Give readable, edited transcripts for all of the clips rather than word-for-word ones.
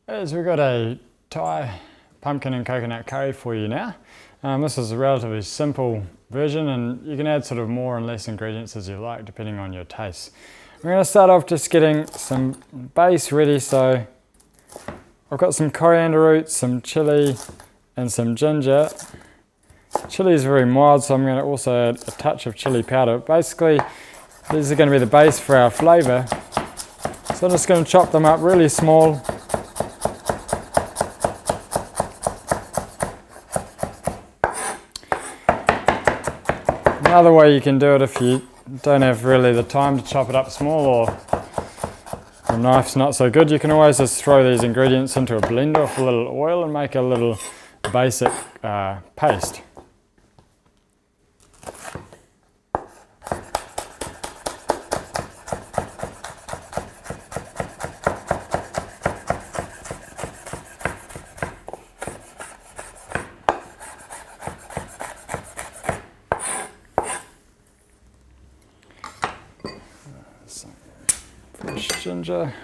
As we've got a Thai pumpkin and coconut curry for you now. This is a relatively simple version, and you can add sort of more and less ingredients as you like depending on your taste. We're going to start off just getting some base ready. So I've got some coriander roots, some chili and some ginger. Chili is very mild, so I'm going to also add a touch of chili powder. Basically these are going to be the base for our flavour, so I'm just going to chop them up really small. Another way you can do it if you don't have really the time to chop it up small, or your knife's not so good, you can always just throw these ingredients into a blender with a little oil and make a little basic paste. Some fresh ginger.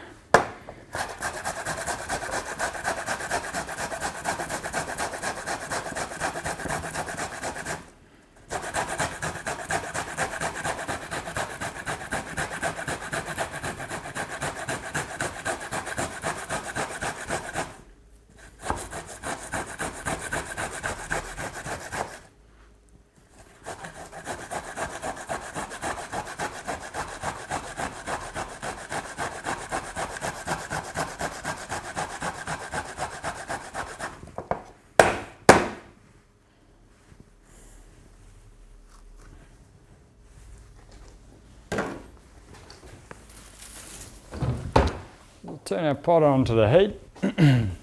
We'll turn our pot onto the heat. I'm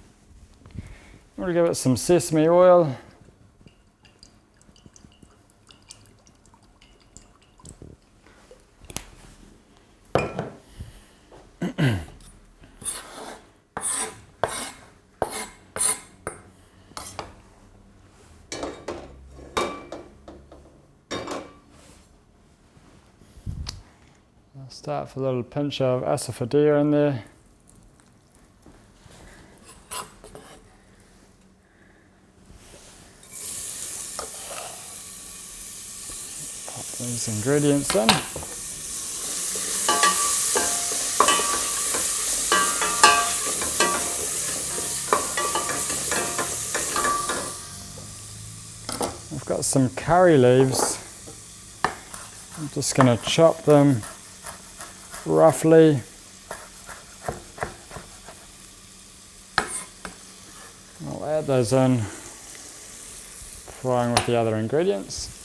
going to give it some sesame oil. I'll start with a little pinch of asafoetida in there. These ingredients in. I've got some curry leaves. I'm just going to chop them roughly. I'll add those in, frying with the other ingredients.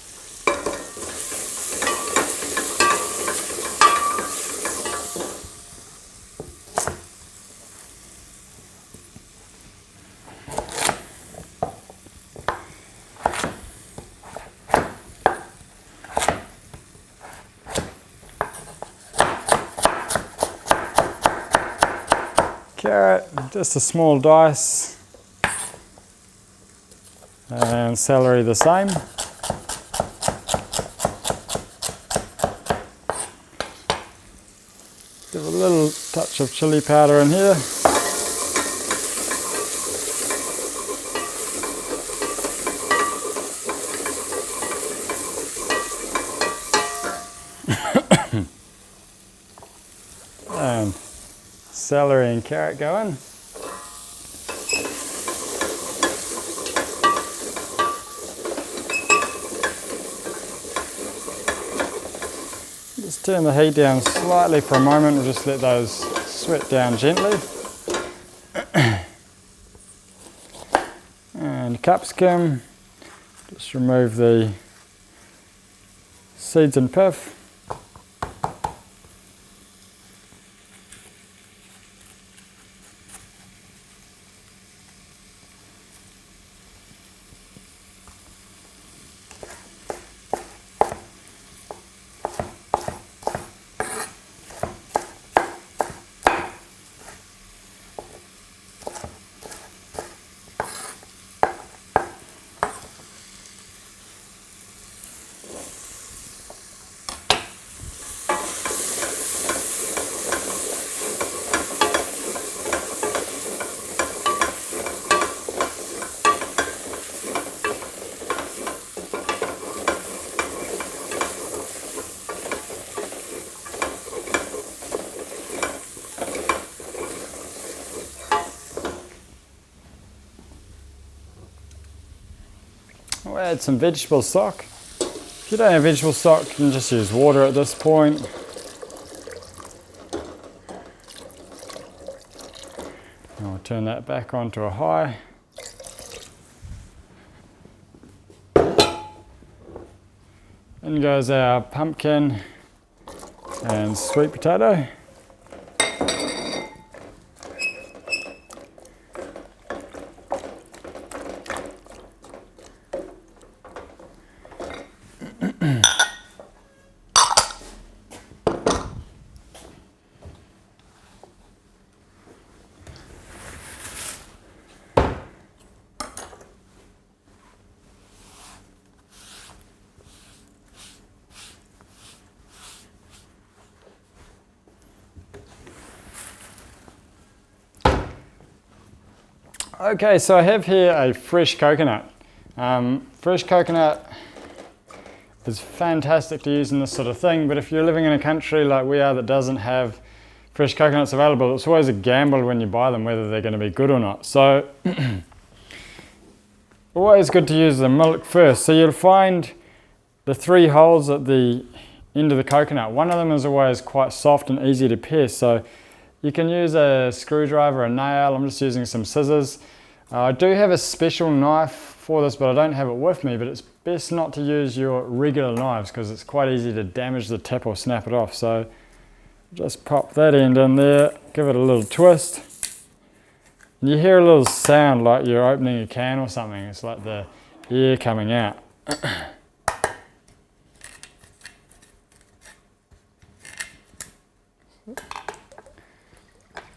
Carrot, just a small dice, and celery the same. Give a little touch of chili powder in here. And celery and carrot go in. Just turn the heat down slightly for a moment. We'll just let those sweat down gently. And capsicum, just remove the seeds and pith. we'll add some vegetable stock. If you don't have vegetable stock, you can just use water at this point. And we'll turn that back onto a high. In goes our pumpkin and sweet potato. Okay, so I have here a fresh coconut. Fresh coconut is fantastic to use in this sort of thing, but if you're living in a country like we are that doesn't have fresh coconuts available, it's always a gamble when you buy them whether they're going to be good or not. So always good to use the milk first. So you'll find the 3 holes at the end of the coconut. One of them is always quite soft and easy to pierce, so you can use a screwdriver, a nail. I'm just using some scissors. I do have a special knife for this, but I don't have it with me, but it's best not to use your regular knives because it's quite easy to damage the tip or snap it off. So just pop that end in there, give it a little twist. And you hear a little sound like you're opening a can or something. It's like the air coming out.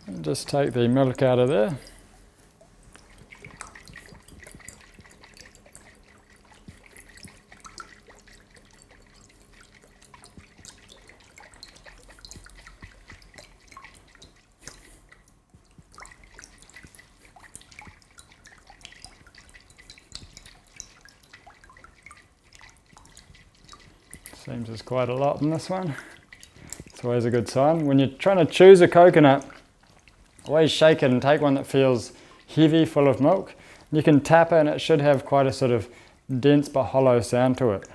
And just take the milk out of there. Seems there's quite a lot in this one. It's always a good sign. When you're trying to choose a coconut, always shake it and take one that feels heavy, full of milk. You can tap it and it should have quite a sort of dense but hollow sound to it.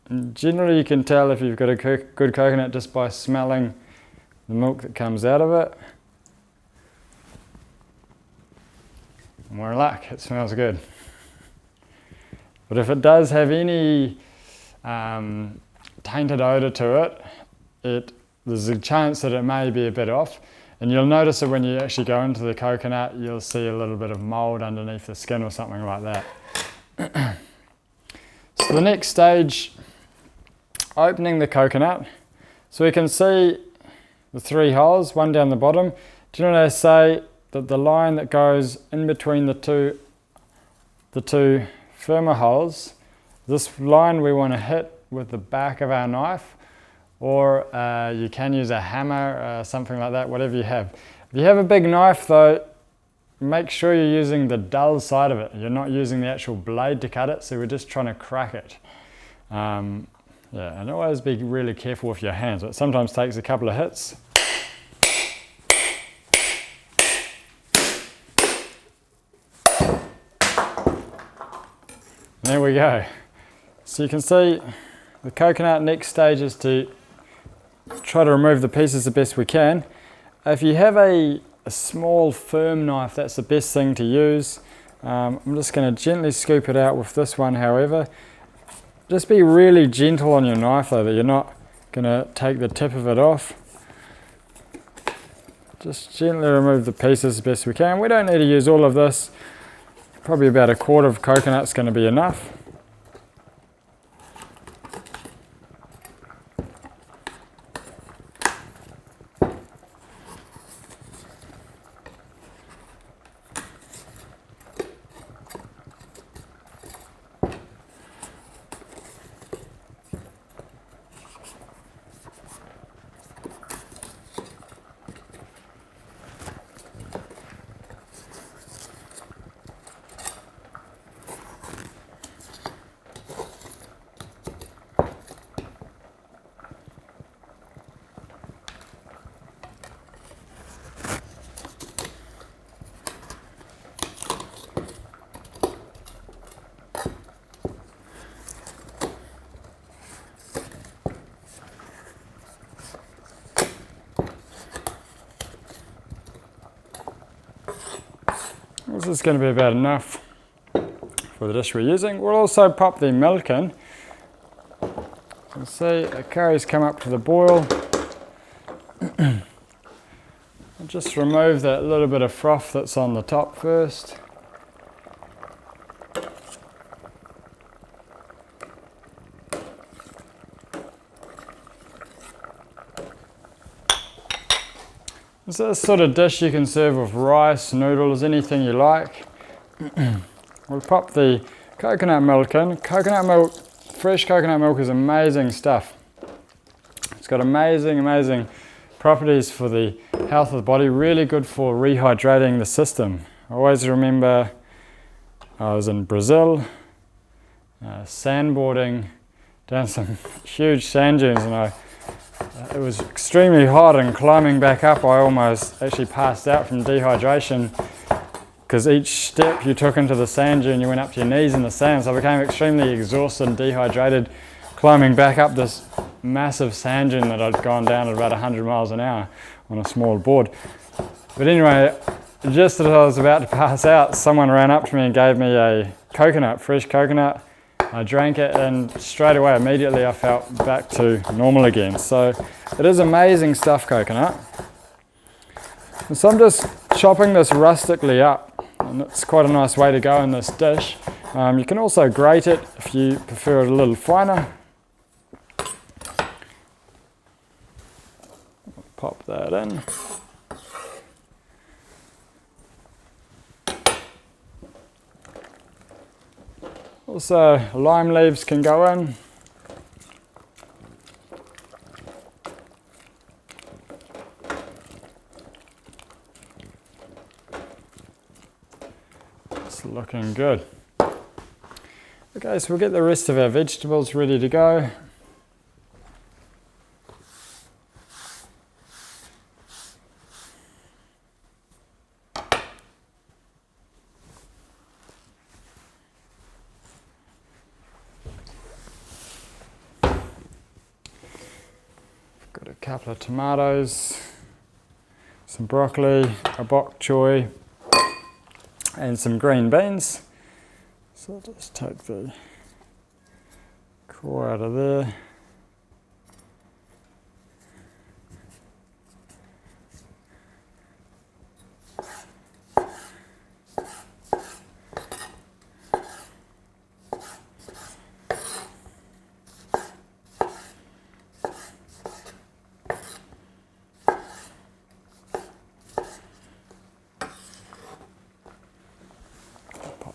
And generally you can tell if you've got a good coconut just by smelling the milk that comes out of it. And we're in luck, it smells good. But if it does have any tainted odour to it, there's a chance that it may be a bit off. And you'll notice that when you actually go into the coconut, you'll see a little bit of mould underneath the skin or something like that. So the next stage, opening the coconut. So we can see the 3 holes, one down the bottom. Do you know what I say? That the line that goes in between the two firmer holes, this line we want to hit with the back of our knife, or you can use a hammer, something like that, whatever you have. If you have a big knife though, make sure you're using the dull side of it. You're not using the actual blade to cut it, so we're just trying to crack it. Yeah, and always be really careful with your hands. It sometimes takes a couple of hits. There we go. So you can see the coconut. Next stage is to try to remove the pieces the best we can. If you have a small firm knife, that's the best thing to use. I'm just going to gently scoop it out with this one, however. Just be really gentle on your knife though, that you're not going to take the tip of it off. Just gently remove the pieces as best we can. We don't need to use all of this. Probably about a quarter of coconut's going to be enough. This is going to be about enough for the dish we're using. We'll also pop the milk in. You'll see the curry's come up to the boil. I'll just remove that little bit of froth that's on the top first. So this sort of dish you can serve with rice, noodles, anything you like. We'll pop the coconut milk in. Coconut milk, fresh coconut milk is amazing stuff. It's got amazing properties for the health of the body, really good for rehydrating the system. I always remember I was in Brazil, sandboarding down some huge sand dunes, and it was extremely hot, and climbing back up I almost actually passed out from dehydration, because each step you took into the sand dune you went up to your knees in the sand, so I became extremely exhausted and dehydrated climbing back up this massive sand dune that I'd gone down at about 100 miles an hour on a small board. But anyway, just as I was about to pass out, someone ran up to me and gave me a coconut, fresh coconut. I drank it, and straight away, immediately I felt back to normal again. So it is amazing stuff, coconut. And so I'm just chopping this rustically up, and it's quite a nice way to go in this dish. You can also grate it if you prefer it a little finer. Pop that in. Also, lime leaves can go in. It's looking good. Okay, so we'll get the rest of our vegetables ready to go. Got a couple of tomatoes, some broccoli, a bok choy, and some green beans. So I'll just take the core out of there.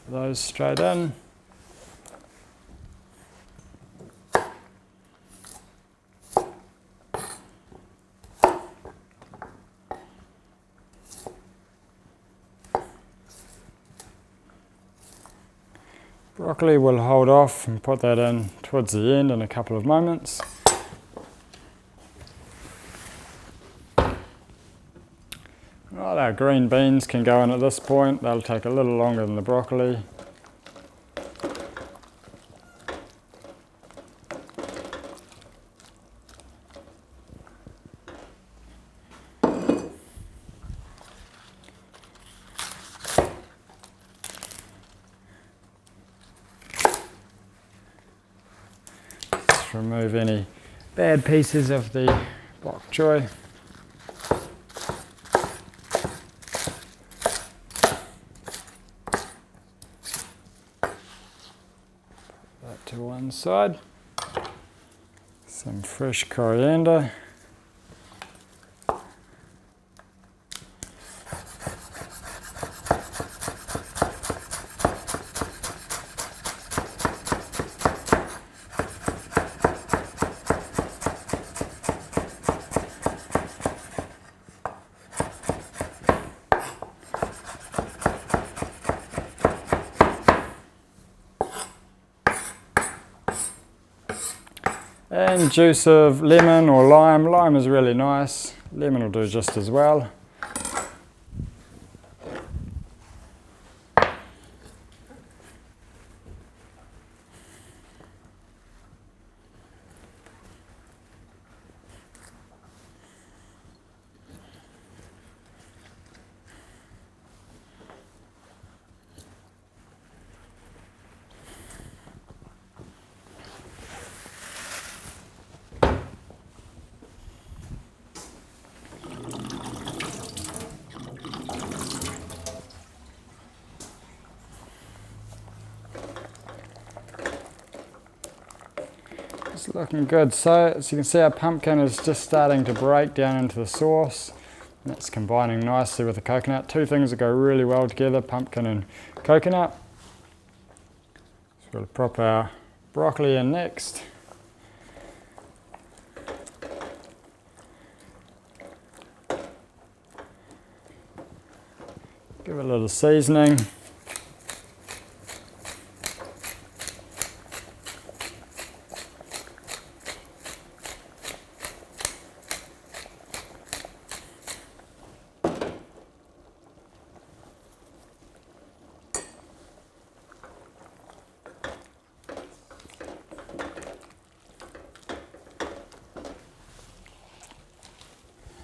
Those straight in. Broccoli we'll hold off and put that in towards the end in a couple of moments. Right, our green beans can go in at this point. They'll take a little longer than the broccoli. Just remove any bad pieces of the bok choy. To one side, some fresh coriander, and juice of lemon or lime. Lime is really nice. Lemon will do just as well. It's looking good. So as you can see, our pumpkin is just starting to break down into the sauce. That's combining nicely with the coconut. Two things that go really well together, pumpkin and coconut. So we'll prop our broccoli in next. Give it a little seasoning.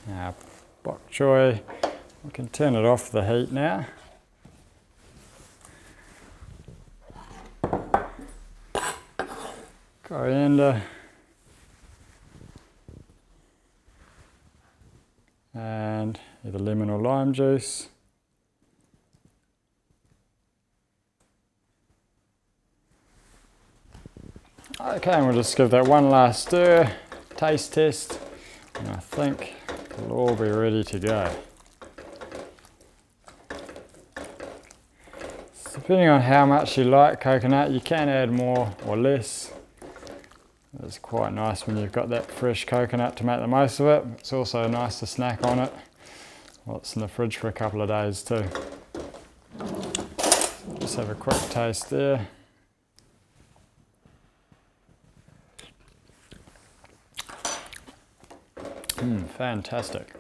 Our bok choy, we can turn it off the heat now. Coriander. And either lemon or lime juice. Okay, and we'll just give that one last stir, taste test, and I think it'll all be ready to go. So depending on how much you like coconut, you can add more or less. It's quite nice when you've got that fresh coconut to make the most of it. It's also nice to snack on it while it's in the fridge for a couple of days too. Just have a quick taste there. Fantastic.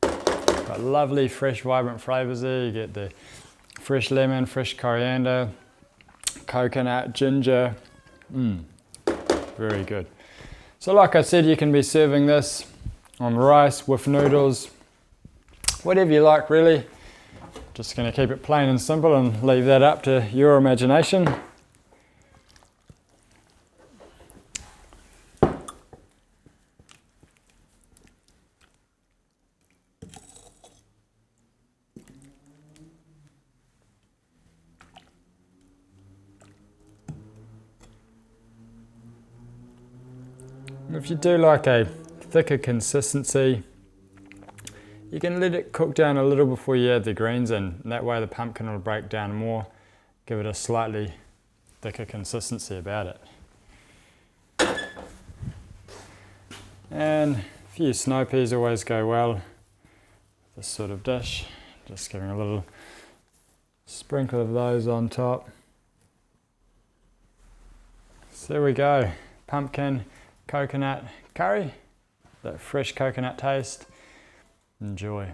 Got lovely, fresh, vibrant flavours there. You get the fresh lemon, fresh coriander, coconut, ginger. Very good. So like I said, you can be serving this on rice, with noodles, whatever you like really. Just going to keep it plain and simple and leave that up to your imagination. If you do like a thicker consistency, you can let it cook down a little before you add the greens in. That way the pumpkin will break down more, give it a slightly thicker consistency about it. And a few snow peas always go well with this sort of dish. Just giving a little sprinkle of those on top. So there we go, pumpkin coconut curry, that fresh coconut taste. Enjoy.